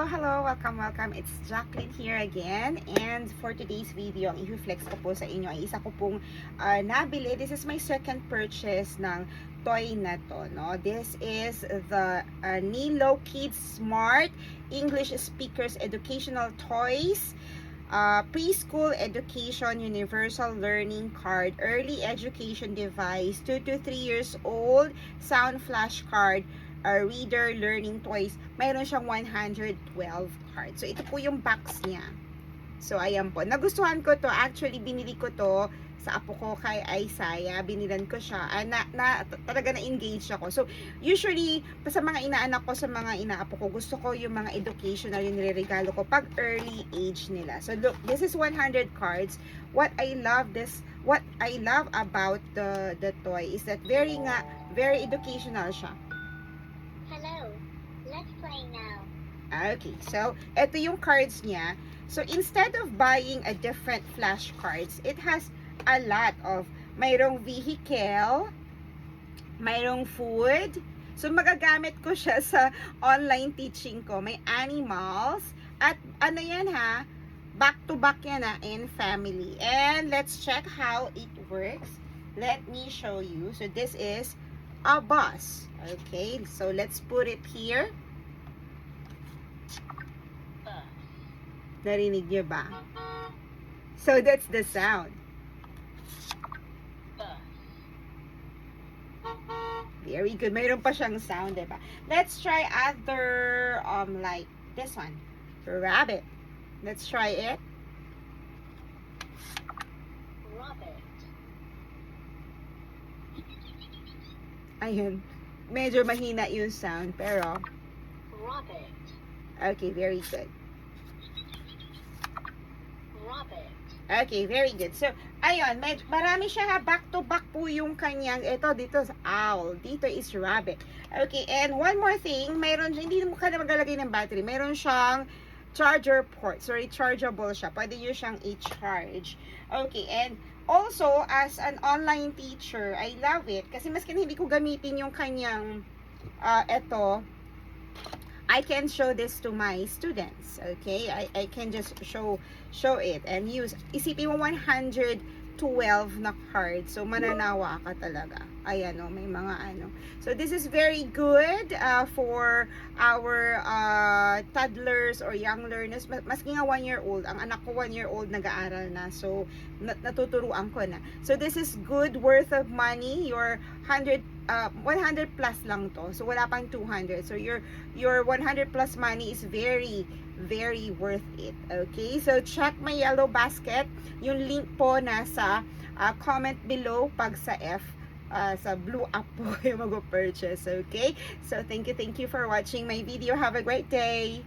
Hello! Welcome! It's Jacqueline here again. And for today's video, ang i-flex ko po sa inyo ay isa ko pong nabili. This is my second purchase ng toy na to. No? This is the Nilo Kids Smart English Speakers Educational Toys. Preschool education universal learning card, early education device, 2 to 3 years old, sound flashcard, reader learning toys. Mayroon siyang 112 cards. So ito po yung box niya. So ayan po, nagustuhan ko to. Actually binili ko to sa apo ko kay Isaiah. Binilan ko siya. Talaga na-engage ako. So usually sa mga inaanak ko, sa mga inaapo ko, gusto ko yung mga educational yung nireregalo ko pag early age nila. So look, this is 100 cards. What I love about the toy is that very educational siya. Hello, let's play now. Okay, so ito yung cards niya. So instead of buying a different flashcards, it has a lot of, mayroong vehicle, mayroong food. So magagamit ko siya sa online teaching ko. May animals, at ano yan ha, back to back yan ha, in family. And let's check how it works. Let me show you. So this is a bus. Okay, so let's put it here. Narinig niyo ba? So that's the sound. Very good. Mayroon pa siyang sound, diba? Let's try other like this one. Rabbit. Let's try it. Rabbit. Ayun. Medyo mahina yung sound, pero Rabbit. okay, very good. Rabbit. Okay, very good. So, ayun, marami siya ha, back to back po yung kanyang, dito is owl, dito is rabbit. Okay, and one more thing, mayroon, hindi mo ka na maglalagay ng battery, mayroon siyang charger port, so rechargeable siya, pwede nyo siyang i-charge. Okay, and also, as an online teacher, I love it, kasi maski hindi ko gamitin yung kanyang, I can show this to my students, okay? I can just show it and use. Isipin mo 112 na card. So, mananawa ka talaga. Ayan o, may mga ano. So, this is very good for our toddlers or young learners. Maski nga 1-year-old. Ang anak ko 1-year-old nag-aaral na. So, natuturuan ko na. So, this is good, worth of money. Your 100 plus lang to. So, wala pang 200. So, your 100 plus money is very worth it. Okay? So, check my yellow basket. Yung link po nasa comment below pag sa sa blue app po kayo mag-purchase. Okay? So, thank you for watching my video. Have a great day.